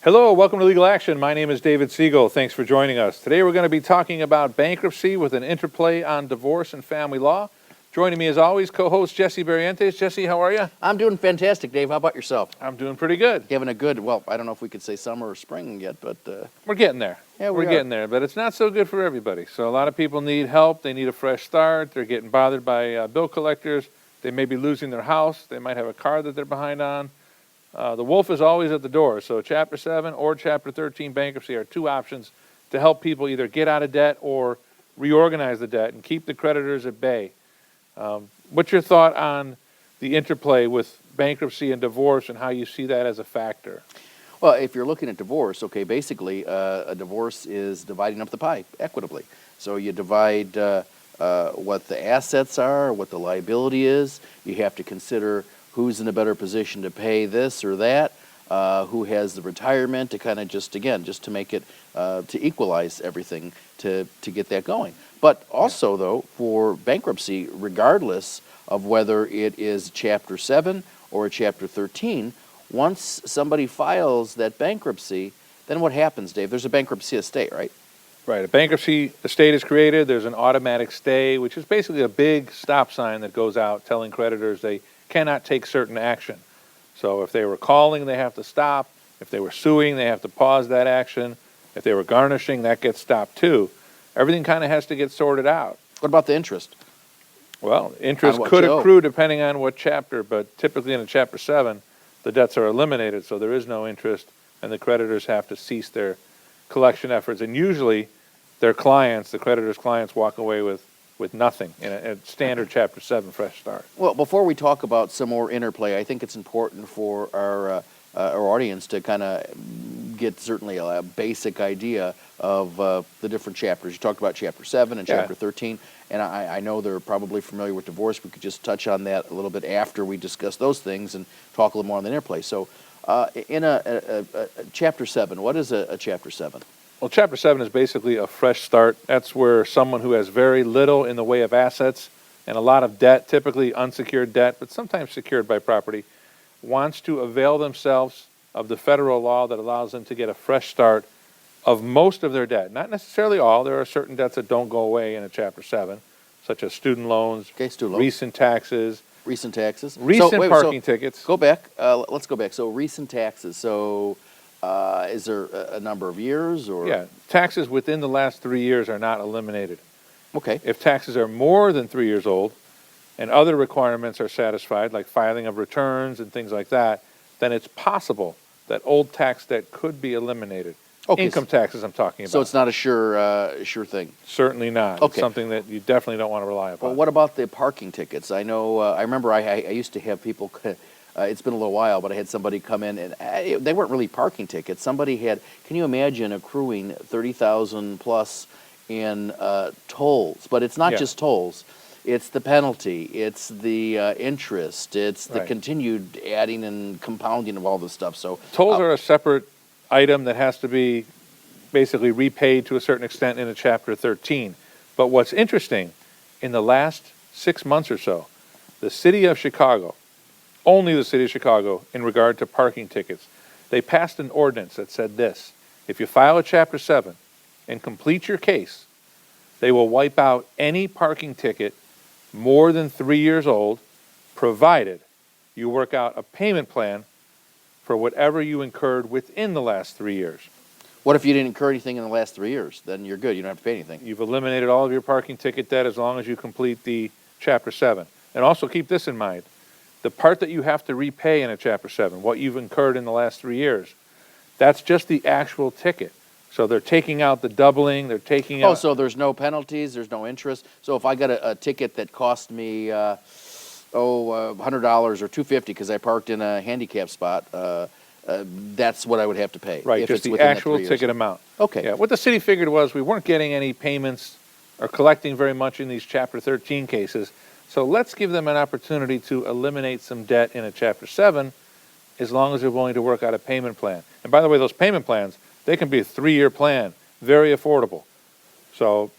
Hello, welcome to Legal Action. My name is David Siegel. Thanks for joining us. Today we're going to be talking about bankruptcy with an interplay on divorce and family law. Joining me as always, co-host Jesse Barrientes. Jesse, how are you? I'm doing fantastic, Dave. How about yourself? I'm doing pretty good. Having a good, well, I don't know if we could say summer or spring yet, but... We're getting there. Yeah, we're getting there, but it's not so good for everybody. So a lot of people need help. They need a fresh start. They're getting bothered by bill collectors. They may be losing their house. They might have a car that they're behind on. The wolf is always at the door. So Chapter 7 or Chapter 13 bankruptcy are two options to help people either get out of debt or reorganize the debt and keep the creditors at bay. What's your thought on the interplay with bankruptcy and divorce and how you see that as a factor? Well, if you're looking at divorce, okay, basically a divorce is dividing up the pie equitably. So you divide what the assets are, what the liability is. You have to consider who's in a better position to pay this or that, who has the retirement to kind of just to make it, to equalize everything to get that going. But also, though, for bankruptcy, regardless of whether it is Chapter 7 or a Chapter 13, once somebody files that bankruptcy, then what happens, Dave? There's a bankruptcy estate, right? Right. A bankruptcy estate is created. There's an automatic stay, which is basically a big stop sign that goes out telling creditors they cannot take certain action. So if they were calling, they have to stop. If they were suing, they have to pause that action. If they were garnishing, that gets stopped too. Everything kind of has to get sorted out. What about the interest? Well, interest could accrue depending on what chapter, but typically in a Chapter 7, the debts are eliminated, so there is no interest, and the creditors have to cease their collection efforts. And usually their clients, the creditors' clients, walk away with nothing in a standard Chapter 7 fresh start. Well, before we talk about some more interplay, I think it's important for our audience to kind of get certainly a basic idea of the different chapters. You talked about Chapter 7 and Chapter 13, and I know they're probably familiar with divorce. We could just touch on that a little bit after we discuss those things and talk a little more on the interplay. So in a Chapter 7, what is a Chapter 7? Well, Chapter 7 is basically a fresh start. That's where someone who has very little in the way of assets and a lot of debt, typically unsecured debt, but sometimes secured by property, wants to avail themselves of the federal law that allows them to get a fresh start of most of their debt. Not necessarily all. There are certain debts that don't go away in a Chapter 7, such as student loans, recent taxes. Recent taxes. Recent parking tickets. Go back. Let's go back. So recent taxes. So is there a number of years? Or? Yeah. Taxes within the last 3 years are not eliminated. Okay. If taxes are more than 3 years old and other requirements are satisfied, like filing of returns and things like that, then it's possible that old tax debt could be eliminated. Okay. Income taxes I'm talking about. So it's not a sure thing? Certainly not. Okay. It's something that you definitely don't want to rely upon. Well, what about the parking tickets? I know, I remember I used to have people, it's been a little while, but I had somebody come in, and they weren't really parking tickets. Somebody had, can you imagine accruing $30,000 plus in tolls? But it's not just tolls. It's the penalty, it's the interest, it's the continued adding and compounding of all this stuff. So tolls are a separate item that has to be basically repaid to a certain extent in a Chapter 13. But what's interesting, in the last 6 months or so, the city of Chicago, only the city of Chicago, in regard to parking tickets, they passed an ordinance that said this: if you file a Chapter 7 and complete your case, they will wipe out any parking ticket more than 3 years old, provided you work out a payment plan for whatever you incurred within the last 3 years. What if you didn't incur anything in the last 3 years? Then you're good. You don't have to pay anything. You've eliminated all of your parking ticket debt as long as you complete the Chapter 7. And also keep this in mind. The part that you have to repay in a Chapter 7, what you've incurred in the last 3 years, that's just the actual ticket. So they're taking out the doubling, they're taking out... Oh, so there's no penalties, there's no interest. So if I got a ticket that cost me, $100 or $250 because I parked in a handicap spot, that's what I would have to pay. Right, just the actual ticket amount. Okay. Yeah, what the city figured was we weren't getting any payments or collecting very much in these Chapter 13 cases, so let's give them an opportunity to eliminate some debt in a Chapter 7 as long as they're willing to work out a payment plan. And by the way, those payment plans, they can be a 3-year plan, very affordable. So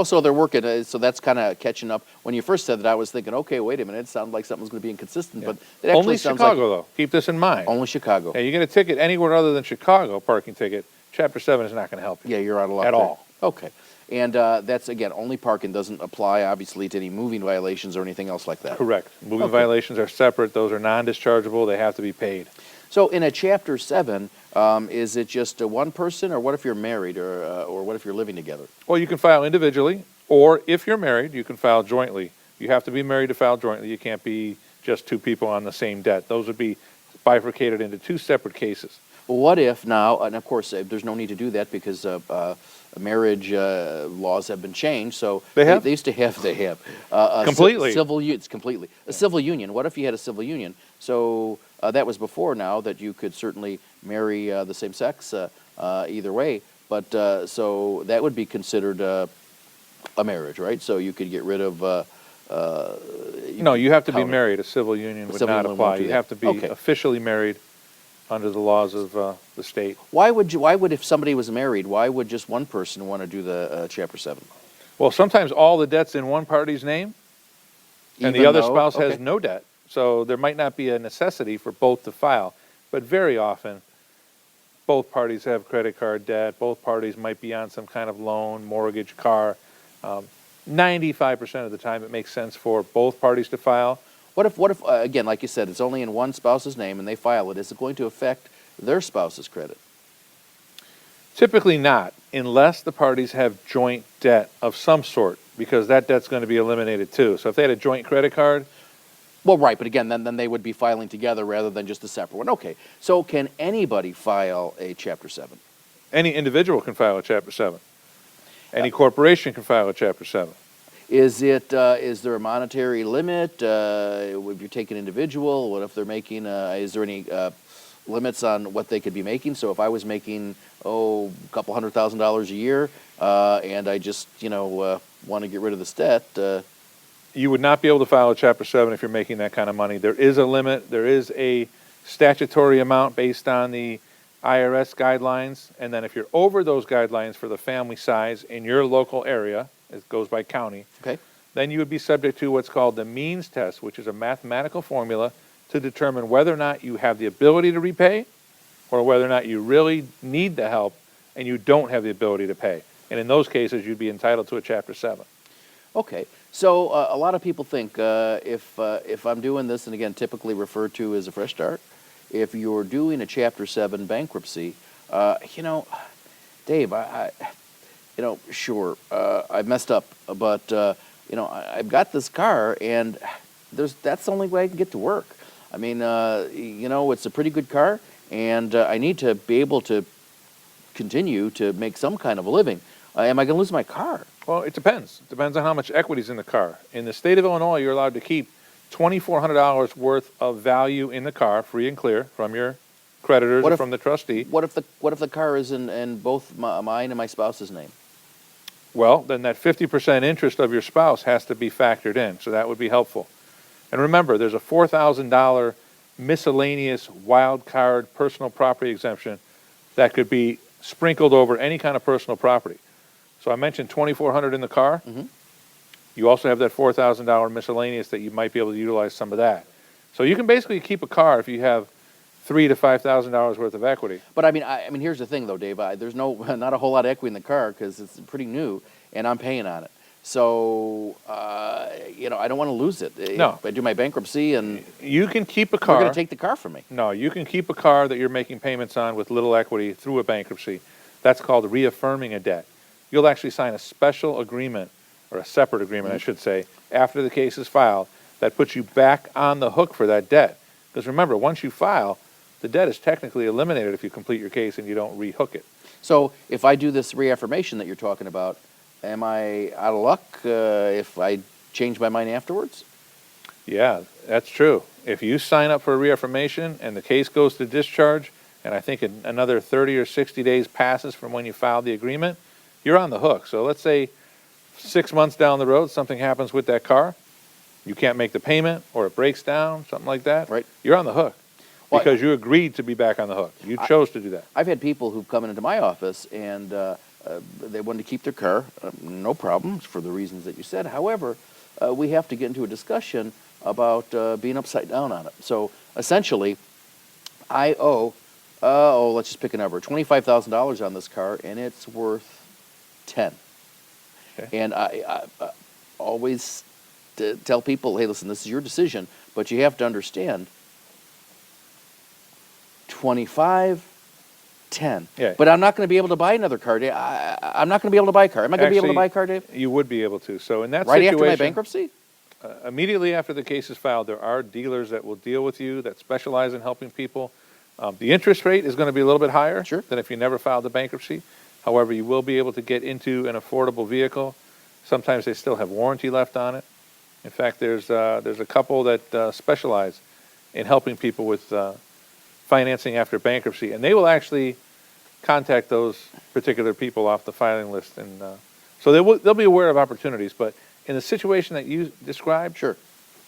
Well, so they're working, so that's kind of catching up. When you first said that, I was thinking, okay, wait a minute, it sounded like something was going to be inconsistent, but it actually Only sounds Chicago, like though. Keep this in mind. only Chicago. Yeah, you get a ticket anywhere other than Chicago, parking ticket, Chapter 7 is not going to help you. Yeah, you're out of luck At there. all. Okay. And that's, again, only parking, doesn't apply, obviously, to any moving violations or anything else like that. Correct. Moving Okay. violations are separate. Those are non-dischargeable. They have to be paid. So in a Chapter 7, is it just one person, or what if you're married, or what if you're living together? Well, you can file individually, or if you're married, you can file jointly. You have to be married to file jointly. You can't be just two people on the same debt. Those would be bifurcated into two separate cases. Well, what if now, and of course, there's no need to do that because marriage laws have been changed. So They have? They used to have. They have Completely. It's completely a civil union. What if you had a civil union? So that was before now that you could certainly marry the same sex either way. But so that would be considered a marriage, right? So you could get rid of. No, you have to be How- married. A civil union would civil not union won't apply. do You that. have to be Okay. officially married under the laws of the state. Why would if somebody was married? Why would just one person want to do the Chapter 7? Well, sometimes all the debt's in one party's name, and the Even other though- spouse has okay. no debt. So there might not be a necessity for both to file. But very often, both parties have credit card debt. Both parties might be on some kind of loan, mortgage, car. 95% of the time, it makes sense for both parties to file. What if again, like you said, it's only in one spouse's name and they file it? Is it going to affect their spouse's credit? Typically not, unless the parties have joint debt of some sort, because that debt's going to be eliminated too. So if they had a joint credit card, Well, right, but again, then they would be filing together rather than just a separate one. Okay, so can anybody file a Chapter 7? any individual can file a Chapter 7. Any corporation can file a Chapter 7. Is there a monetary limit? If you're taking individual, what if they're making? Is there any limits on what they could be making? So if I was making a couple $100,000 a year, and I just want to get rid of this debt, You would not be able to file a Chapter 7 if you're making that kind of money. There is a limit. There is a statutory amount based on the IRS guidelines. And then if you're over those guidelines for the family size in your local area, it goes by county, okay. then you would be subject to what's called the means test, which is a mathematical formula to determine whether or not you have the ability to repay or whether or not you really need the help and you don't have the ability to pay. And in those cases, you'd be entitled to a Chapter 7. Okay, so a lot of people think if I'm doing this, and again, typically referred to as a fresh start, if you're doing a Chapter 7 bankruptcy, Dave, sure, I messed up, but I've got this car, and that's the only way I can get to work. I mean, it's a pretty good car, and I need to be able to continue to make some kind of a living. Am I going to lose my car? Well, it depends. It depends on how much equity is in the car. In the state of Illinois, you're allowed to keep $2,400 worth of value in the car, free and clear, from your creditors or from the trustee. What if the car is in both mine and my spouse's name? Well, then that 50% interest of your spouse has to be factored in, so that would be helpful. And remember, there's a $4,000 miscellaneous wild card personal property exemption that could be sprinkled over any kind of personal property. So I mentioned $2,400 in the car. Mhm. You also have that $4,000 miscellaneous that you might be able to utilize some of that. So you can basically keep a car if you have $3,000 to $5,000 worth of equity. But I mean, here's the thing, though, Dave. There's not a whole lot of equity in the car because it's pretty new, and I'm paying on it. So I don't want to lose it. No. If I do my bankruptcy, and You can keep a they're car. going to take the car from me. No, you can keep a car that you're making payments on with little equity through a bankruptcy. That's called reaffirming a debt. You'll actually sign a special agreement, or a separate agreement, I should say, after the case is filed, that puts you back on the hook for that debt. Because remember, once you file, the debt is technically eliminated if you complete your case and you don't rehook it. So if I do this reaffirmation that you're talking about, am I out of luck if I change my mind afterwards? Yeah, that's true. If you sign up for a reaffirmation and the case goes to discharge, and I think another 30 or 60 days passes from when you filed the agreement, you're on the hook. So let's say 6 months down the road, something happens with that car, you can't make the payment, or it breaks down, something like that. Right. You're on the hook because you agreed to be back on the hook. You chose to do that. I've had people who've come into my office and they wanted to keep their car, no problem, for the reasons that you said. However, we have to get into a discussion about being upside down on it. So essentially, I owe, let's just pick a number, $25,000 on this car, and it's worth 10. Okay. And I always tell people, hey, listen, this is your decision, but you have to understand, 25, 10. Yeah. But I'm not going to be able to buy another car, Dave. I'm not going to be able to buy a car. Am I going to be able to buy a car, Dave? You would be able to. So in that Right situation, after my bankruptcy? Immediately after the case is filed, there are dealers that will deal with you that specialize in helping people. The interest rate is going to be a little bit higher Sure. than if you never filed the bankruptcy. However, you will be able to get into an affordable vehicle. Sometimes they still have warranty left on it. In fact, there's a couple that specialize in helping people with financing after bankruptcy, and they will actually contact those particular people off the filing list, and so they'll be aware of opportunities. But in the situation that you described, Sure.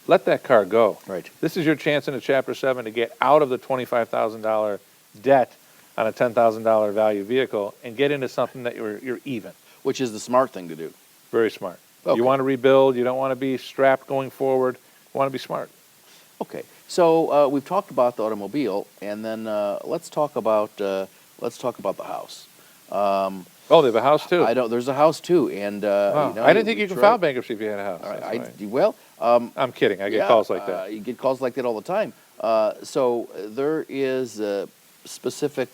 let that car go. Right. This is your chance in a Chapter 7 to get out of the $25,000 debt on a $10,000 value vehicle and get into something that you're even. Which is the smart thing to do. Very smart. Okay. You want to rebuild. You don't want to be strapped going forward. You want to be smart. Okay. So we've talked about the automobile, and then let's talk about the house. Oh, they have a house too. I don't. There's a house too, and Wow. you know, I didn't think you could try- file bankruptcy if you had a house. All right, That's why. well, I'm kidding. I get yeah, calls like that. You get calls like that all the time. So there is a specific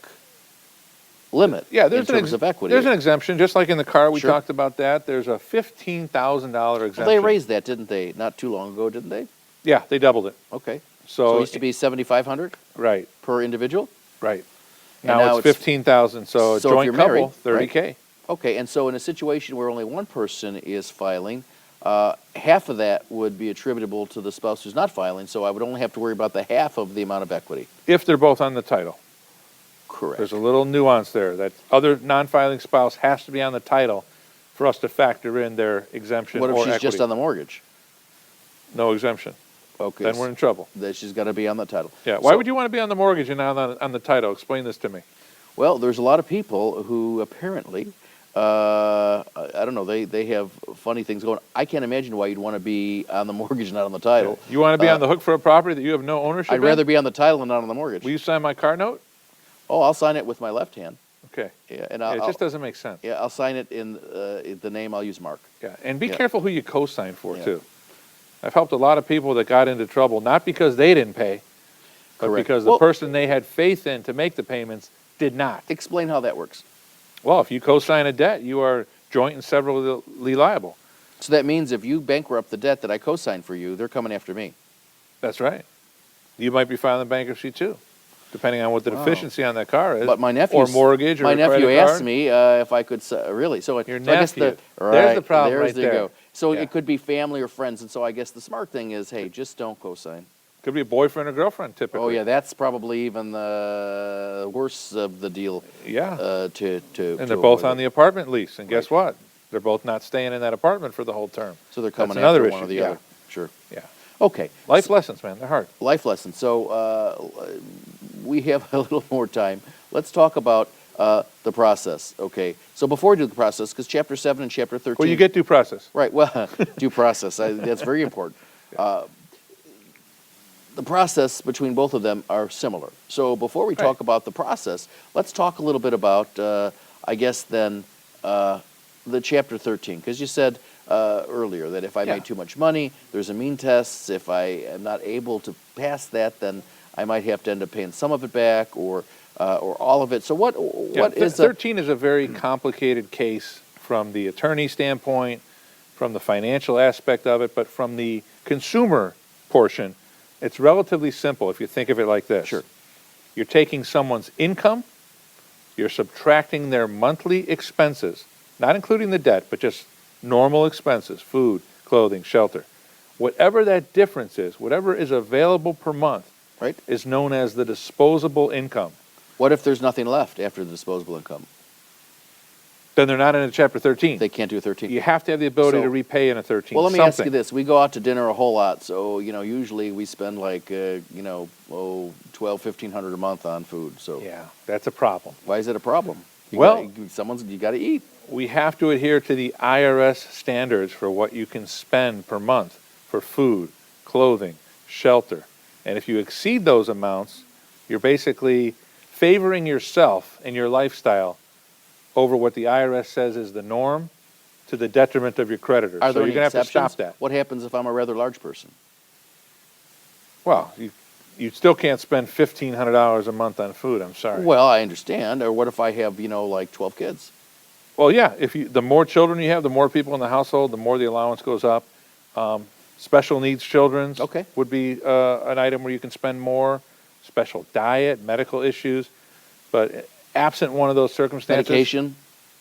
limit Yeah, in terms of equity. there's an exemption, just like in the car. We Sure. talked about that. There's a $15,000 exemption. Well, they raised that, didn't they? Not too long ago, didn't they? Yeah, they doubled it. Okay. So, it used to be $7,500 right, per individual. right. And Now, it's 15,000. So a So if joint you're couple, married, 30K. Okay, and so in a situation where only one person is filing, half of that would be attributable to the spouse who's not filing, so I would only have to worry about the half of the amount of equity. If they're both on the title. Correct. There's a little nuance there. That other non-filing spouse has to be on the title for us to factor in their exemption What if or she's equity. just on the mortgage? No exemption. Okay. Then we're in trouble. That she's got to be on the title. Yeah. Why So- would you want to be on the mortgage and not on the title? Explain this to me. Well, there's a lot of people who apparently, I don't know, they have funny things going. I can't imagine why you'd want to be on the mortgage and not on the title. You want to be on the hook for a property that you have no ownership I'd in? rather be on the title and not on the mortgage. Will you sign my car note? Oh, I'll sign it with my left hand. Okay. Yeah, and Yeah, I'll, it just doesn't make sense. yeah, I'll sign it in the name. I'll use Mark. Yeah. And be Yeah. careful who you co-sign for, Yeah. too. I've helped a lot of people that got into trouble, not because they didn't pay, but Correct. because the Well- person they had faith in to make the payments did not. Explain how that works. Well, if you co-sign a debt, you are joint and severally liable. So that means if you bankrupt the debt that I co-signed for you, they're coming after me. That's right. You might be filing bankruptcy, too, depending on what the Wow. deficiency on that car is. But my nephew, Or mortgage or my a nephew credit asked card. me if I could really. So, Your so I guess nephew. right, There's the problem there's right the there. Go. So Yeah. it could be family or friends, and so I guess the smart thing is, hey, just don't co-sign. Could be a boyfriend or girlfriend, typically. Oh yeah, that's probably even the worst of the deal. Yeah. To And they're both on the apartment lease, and guess Right. what? They're both not staying in that apartment for the whole term. So they're coming That's another after one or issue, the yeah. other. Sure. Yeah. Okay. Life lessons, man, they're hard. Life lesson. So we have a little more time. Let's talk about the process. Okay. So before we do the process, because Chapter 7 and Chapter 13. Well, you get due process. Right. Well, due process. That's very important. The process between both of them are similar. So before we talk Right. about the process, let's talk a little bit about, I guess, then the Chapter 13, because you said earlier that if I Yeah. made too much money, there's a mean test. If I am not able to pass that, then I might have to end up paying some of it back or all of it. So what is 13 is a very complicated case from the attorney standpoint, from the financial aspect of it, but from the consumer portion, it's relatively simple if you think of it like this. Sure. You're taking someone's income, you're subtracting their monthly expenses, not including the debt, but just normal expenses, food, clothing, shelter. Whatever that difference is, whatever is available per month, right? is known as the disposable income. What if there's nothing left after the disposable income? Then they're not in a Chapter 13. They can't do a 13. You have to have the ability So- to repay in a 13. Well, let me ask you something. this. We go out to dinner a whole lot, so, usually we spend like, 12, $1,500 a month on food. So Yeah, that's a problem. why is it a problem? Well- You got to eat. We have to adhere to the IRS standards for what you can spend per month for food, clothing, shelter. And if you exceed those amounts, you're basically favoring yourself and your lifestyle over what the IRS says is the norm to the detriment of your creditors. Are So there you're any going to have to exceptions? stop that. What happens if I'm a rather large person? Well, you still can't spend $1,500 a month on food, I'm sorry. Well, I understand. Or what if I have, like 12 kids? Well, yeah, the more children you have, the more people in the household, the more the allowance goes up. Special needs children's Okay. would be an item where you can spend more. Special diet, medical issues, but absent one of those circumstances. Medication?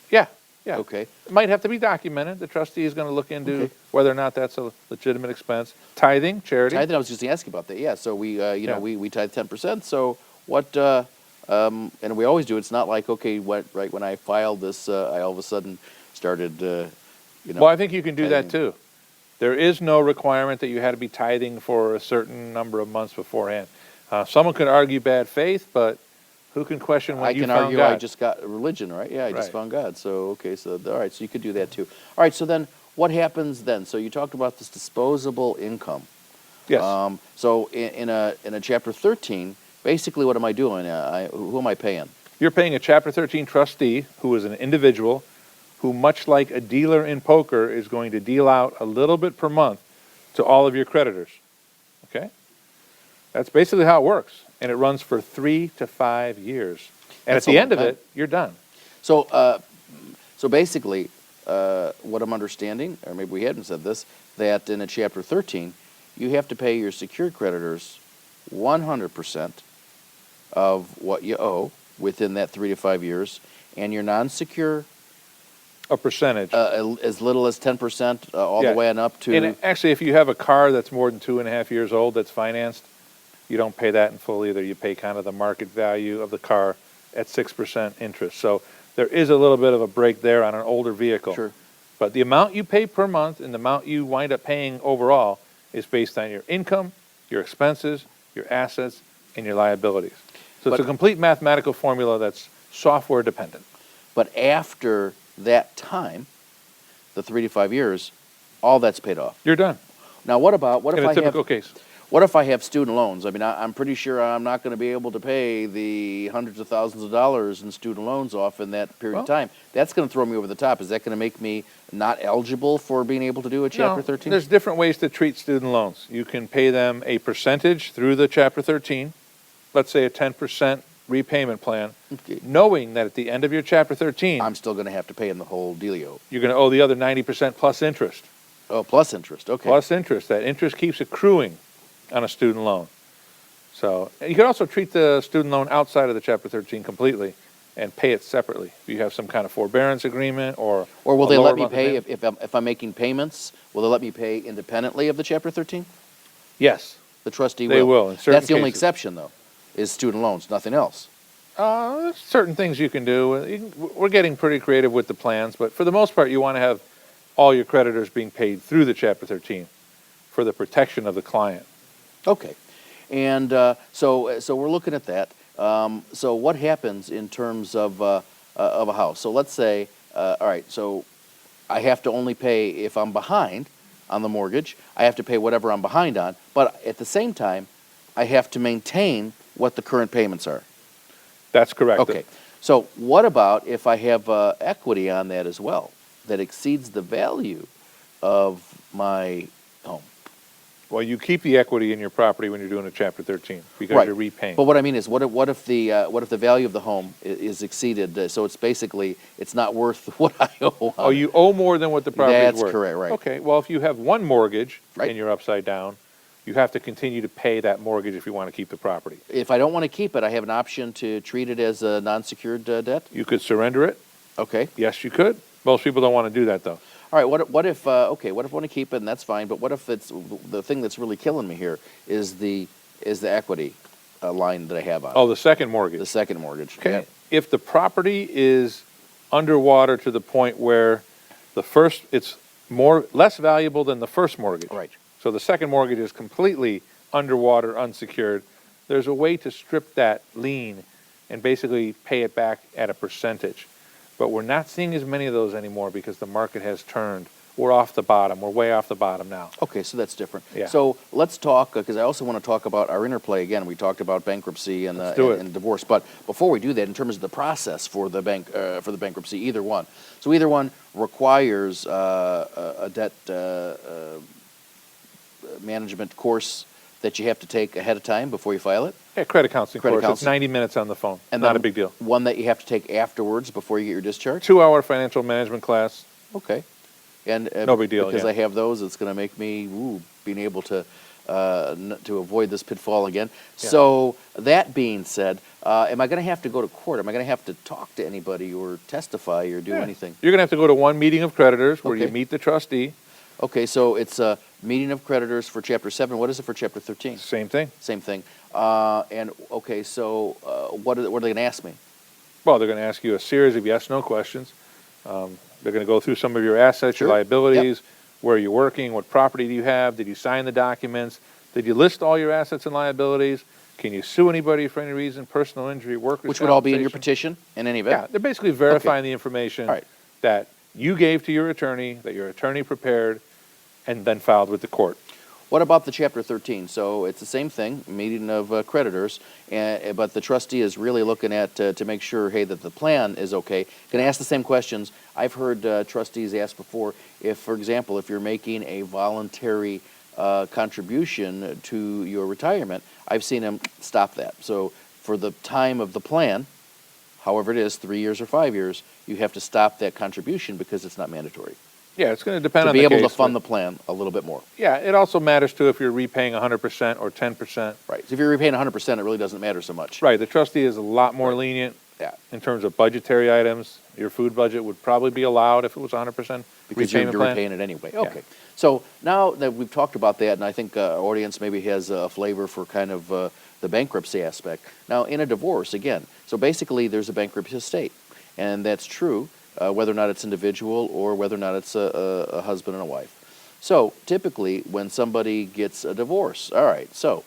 Yeah, yeah. Okay. It might have to be documented. The trustee is going to look into Okay. whether or not that's a legitimate expense. Tithing, charity. Tithing, I was just going to ask you about that. Yeah, so Yeah. we tithe 10%. So what, and we always do, it's not like, okay, right when I filed this, I all of a sudden started, Well, I think you can do that tithing. too. There is no requirement that you had to be tithing for a certain number of months beforehand. Someone could argue bad faith, but who can question when I you can found argue God? I just got religion, right? Yeah, I just Right. found God. So, okay, so, all right, so you could do that too. All right, so then what happens then? So you talked about this disposable income. Yes. So in a Chapter 13, basically what am I doing? Who am I paying? You're paying a Chapter 13 trustee who is an individual who, much like a dealer in poker, is going to deal out a little bit per month to all of your creditors. Okay? That's basically how it works. And it runs for 3 to 5 years. And That's at the a end of long it, you're done. So, so basically, what I'm understanding, or maybe we hadn't said this, that in a Chapter 13, you have to pay your secured creditors 100% of what you owe within that 3 to 5 years, and your non-secure, A percentage. as little as 10%, all Yeah. the way on up to. And actually, if you have a car that's more than 2.5 years old that's financed, you don't pay that in full either. You pay kind of the market value of the car at 6% interest. So there is a little bit of a break there on an older vehicle. Sure. But the amount you pay per month and the amount you wind up paying overall is based on your income, your expenses, your assets, and your liabilities. So it's But- a complete mathematical formula that's software dependent. But after that time, the 3 to 5 years, all that's paid off. You're done Now, what if in a I typical have? case. What if I have student loans? I mean, I'm pretty sure I'm not going to be able to pay the hundreds of thousands of dollars in student loans off in that period of Well- time. That's going to throw me over the top. Is that going to make me not eligible for being able to do a Chapter No, 13? there's different ways to treat student loans. You can pay them a percentage through the Chapter 13, let's say a 10% repayment plan, Okay. knowing that at the end of your Chapter 13, I'm still going to have to pay in the whole dealio. you're going to owe the other 90% plus interest. Oh, plus interest. Okay. Plus interest. That interest keeps accruing on a student loan. So and you can also treat the student loan outside of the Chapter 13 completely and pay it separately. If you have some kind of forbearance agreement or Or will a they lower let me monthly pay payment. if I'm making payments? Will they let me pay independently of the Chapter 13? Yes. The trustee They will, in certain That's the only cases. exception, though, is student loans, nothing else. There's certain things you can do. We're getting pretty creative with the plans, but for the most part, you want to have all your creditors being paid through the Chapter 13 for the protection of the client. Okay. And so we're looking at that. So what happens in terms of a house? So let's say, all right, so I have to only pay if I'm behind on the mortgage. I have to pay whatever I'm behind on, but at the same time, I have to maintain what the current payments are. That's correct. Okay. So what about if I have equity on that as well that exceeds the value of my home? Well, you keep the equity in your property when you're doing a Chapter 13 because Right. you're repaying. But what I mean is, what if the value of the home is exceeded? So it's basically it's not worth what I owe. Oh, you owe more than what the property is That's worth. correct, right. Okay, well, if you have one mortgage Right. and you're upside down, you have to continue to pay that mortgage if you want to keep the property. If I don't want to keep it, I have an option to treat it as a non-secured debt. You could surrender it. Okay. Yes, you could. Most people don't want to do that, though. All right. What if I want to keep it and that's fine, but what if it's the thing that's really killing me here is the equity line that I have on Oh, the second mortgage. the second mortgage. Okay. Yeah. If the property is underwater to the point where it's less valuable than the first mortgage. Right. So the second mortgage is completely underwater, unsecured. There's a way to strip that lien and basically pay it back at a percentage. but we're not seeing as many of those anymore because the market has turned. We're off the bottom. We're way off the bottom now. Okay, so that's different. Yeah. So let's talk, because I also want to talk about our interplay again. We talked about bankruptcy and, Let's do it. and divorce, but before we do that, in terms of the process for the bankruptcy, either one. So either one requires a debt management course that you have to take ahead of time before you file it. Yeah, credit counseling Credit course. It's counseling. 90 minutes on the phone. And Not then a big deal. One that you have to take afterwards before you get your discharge. 2-hour financial management class. Okay. And No big deal, because yeah. I have those, it's going to make me being able to to avoid this pitfall again. Yeah. So that being said, am I going to have to go to court? Am I going to have to talk to anybody or testify or do Yeah. anything? You're going to have to go to one meeting of creditors where you Okay. meet the trustee. Okay, so it's a meeting of creditors for Chapter 7. What is it for Chapter 13? Same thing. Same thing. And okay, so what are they going to ask me? Well, they're going to ask you a series of yes/no questions. They're going to go through some of your assets, Sure. your liabilities, where are you working, what property do you have, did you sign the documents, did you list all your assets and liabilities, can you sue anybody for any reason, personal injury, workers' Which would all be in your compensation? petition in any event? Yeah, they're basically verifying the information All right. that you gave to your attorney, that your attorney prepared, and then filed with the court. What about the Chapter 13? So it's the same thing, meeting of creditors, but the trustee is really looking at to make sure, hey, that the plan is okay. Can I ask the same questions? I've heard trustees ask before, if, for example, if you're making a voluntary contribution to your retirement, I've seen them stop that. So for the time of the plan, however it is, 3 years or 5 years, you have to stop that contribution because it's not mandatory. Yeah, it's going to depend To on be the able to case, fund but- the plan a little bit more. Yeah, it also matters too if you're repaying 100% or 10%. Right. So if you're repaying 100%, it really doesn't matter so much. Right, the trustee is a lot more lenient Yeah. in terms of budgetary items. Your food budget would probably be allowed if it was 100% Because you're repayment plan. repaying it anyway. Okay. So now that we've talked about that, and I think our audience maybe has a flavor for kind of the bankruptcy aspect. Now, in a divorce, again, so basically there's a bankruptcy estate, and that's true whether or not it's individual or whether or not it's a husband and a wife. So typically when somebody gets a divorce, all right, so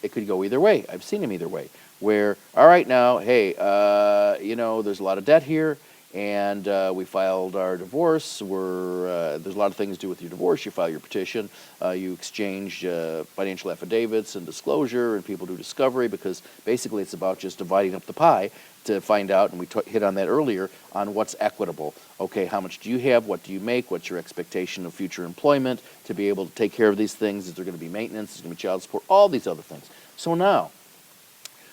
it could go either way. I've seen them either way. Where, all right, now, hey, there's a lot of debt here, and we filed our divorce. There's a lot of things to do with your divorce. You file your petition. You exchange financial affidavits and disclosure, and people do discovery because basically it's about just dividing up the pie to find out, and we hit on that earlier, on what's equitable. Okay, how much do you have? What do you make? What's your expectation of future employment to be able to take care of these things? Is there going to be maintenance? Is there going to be child support? All these other things. So now,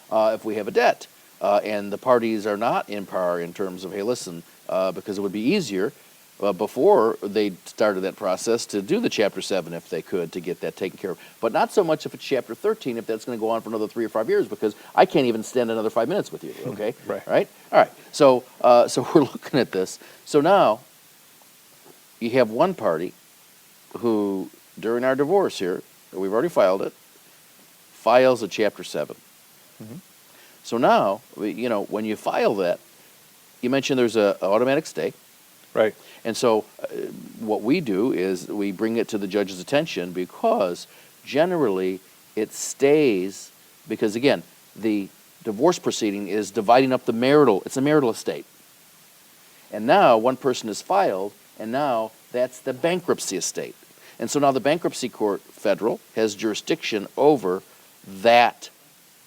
if we have a debt and the parties are not in par in terms of, hey, listen, because it would be easier before they started that process to do the Chapter 7 if they could to get that taken care of. But not so much if it's Chapter 13 if that's going to go on for another 3 or 5 years because I can't even stand another 5 minutes with you, okay? Right. All right. So we're looking at this. So now you have one party who, during our divorce here, we've already filed it, files a Chapter 7. Mhm. So now, when you file that, you mentioned there's an automatic stay. Right. And so what we do is we bring it to the judge's attention because generally it stays, because again, the divorce proceeding is dividing up it's a marital estate. And now one person is filed, and now that's the bankruptcy estate. And so now the bankruptcy court, federal, has jurisdiction over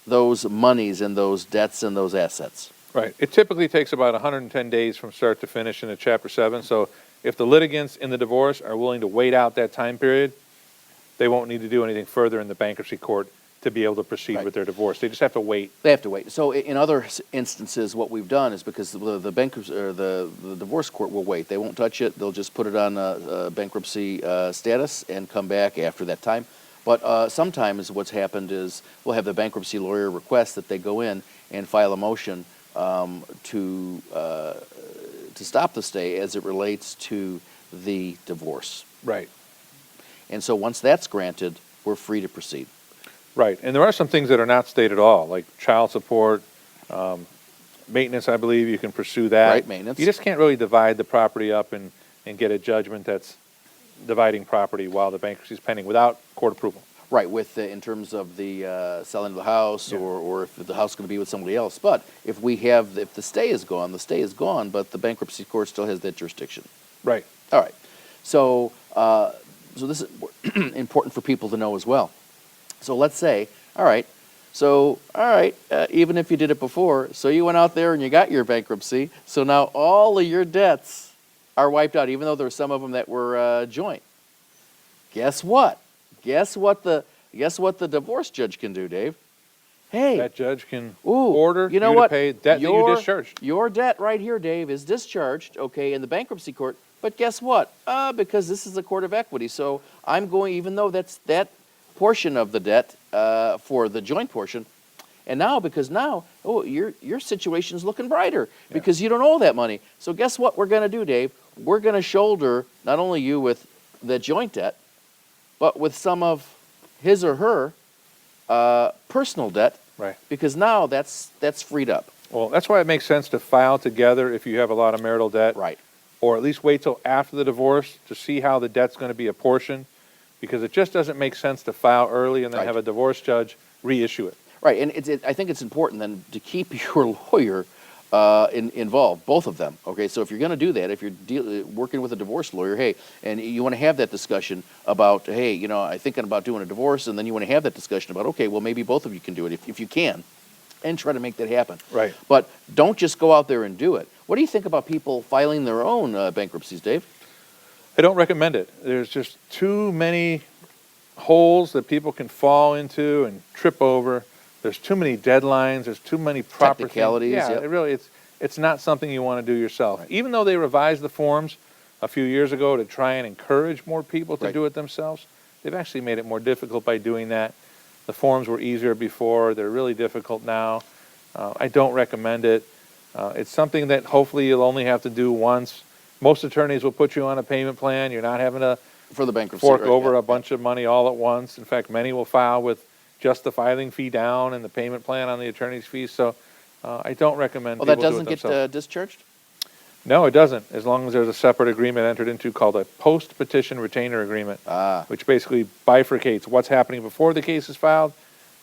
those monies and those debts and those assets. Right. It typically takes about 110 days from start to finish in a Chapter 7. So if the litigants in the divorce are willing to wait out that time period, they won't need to do anything further in the bankruptcy court to be able to proceed Right. with their divorce. They just have to wait. They have to wait. So in other instances, what we've done is because the bankruptcy or the divorce court will wait. They won't touch it. They'll just put it on bankruptcy status and come back after that time. But sometimes what's happened is we'll have the bankruptcy lawyer request that they go in and file a motion to stop the stay as it relates to the divorce. Right. And so once that's granted, we're free to proceed. Right. And there are some things that are not state at all, like child support, maintenance, I believe. You can pursue that. Right, maintenance. You just can't really divide the property up and get a judgment that's dividing property while the bankruptcy is pending without court approval. Right, with, in terms of the selling of the house, Yeah. or if the house is going to be with somebody else. But if if the stay is gone, the stay is gone, but the bankruptcy court still has that jurisdiction. Right. All right. So, so this is important for people to know as well. So let's say, all right, even if you did it before, so you went out there and you got your bankruptcy, so now all of your debts are wiped out, even though there were some of them that were joint. Guess what? Guess what the divorce judge can do, Dave? Hey, That judge can ooh, order you know you what? to pay debt that you discharged. Your debt right here, Dave, is discharged, okay, in the bankruptcy court. But guess what? Because this is a court of equity, so I'm going, even though that's that portion of the debt for the joint portion, and now because your situation's looking brighter because you don't owe that money. So guess what we're going to do, Dave? We're going to shoulder not only you with the joint debt, but with some of his or her personal debt. Right. Because now that's freed up. Well, that's why it makes sense to file together if you have a lot of marital debt. Right. Or at least wait till after the divorce to see how the debt's going to be apportioned, because it just doesn't make sense to file early and then Right. have a divorce judge reissue it. Right, and I think it's important then to keep your lawyer involved, both of them. Okay, so if you're going to do that, if you're working with a divorce lawyer, hey, and you want to have that discussion about, hey, you know, I'm thinking about doing a divorce, and then you want to have that discussion about, okay, well, maybe both of you can do it if you can, and try to make that happen. Right. But don't just go out there and do it. What do you think about people filing their own bankruptcies, Dave? I don't recommend it. There's just too many holes that people can fall into and trip over. There's too many deadlines. There's too many proper things. Technicalities, Yeah, yep. it's not something you want to do yourself. Right. Even though they revised the forms a few years ago to try and encourage more people to Right. do it themselves, they've actually made it more difficult by doing that. The forms were easier before. They're really difficult now. I don't recommend it. It's something that hopefully you'll only have to do once. Most attorneys will put you on a payment plan. You're not having to For the bankruptcy. fork right, over yeah, a bunch of money all at once. In fact, many will file with just the filing fee down and the payment plan on the attorney's fees. So I don't recommend Well, people that do it doesn't get themselves. discharged? No, it doesn't, as long as there's a separate agreement entered into called a post-petition retainer agreement, which basically bifurcates what's happening before the case is filed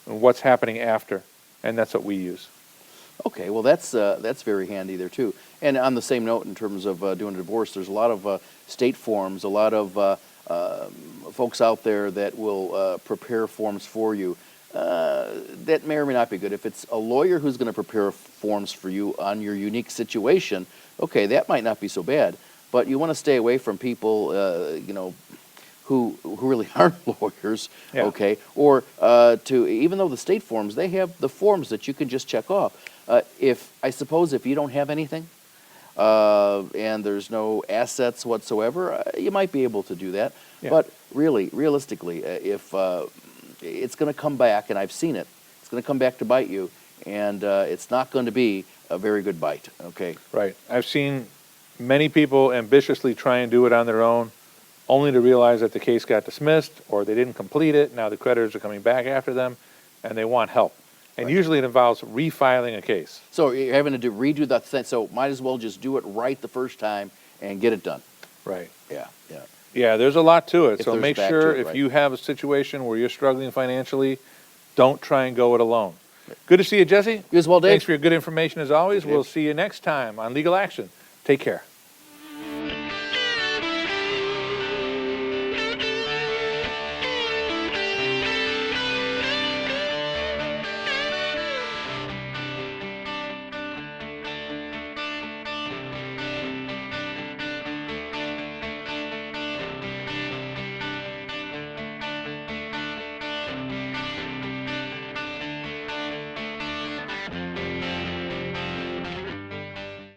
and what's happening after, and that's what we use. Okay, well, that's very handy there, too. And on the same note, in terms of doing a divorce, there's a lot of state forms, a lot of folks out there that will prepare forms for you. That may or may not be good. If it's a lawyer who's going to prepare forms for you on your unique situation, okay, that might not be so bad. But you want to stay away from people, who really aren't lawyers, Yeah. okay? Or even though the state forms, they have the forms that you can just check off. If you don't have anything, and there's no assets whatsoever, you might be able to do that. Yeah. But really, realistically, if it's going to come back, and I've seen it, it's going to come back to bite you, and it's not going to be a very good bite, okay? Right. I've seen many people ambitiously try and do it on their own, only to realize that the case got dismissed or they didn't complete it. Now the creditors are coming back after them, and they want help. And Right. usually it involves refiling a case. So you're having to redo that thing, so might as well just do it right the first time and get it done. Right. Yeah, yeah. Yeah, there's a lot to it. If So there's make back to sure it, if right. you have a situation where you're struggling financially, don't try and go it alone. Good to see you, Jesse. You as well, Dave. Thanks for your good information as always. Dave. We'll see you next time on Legal Action. Take care.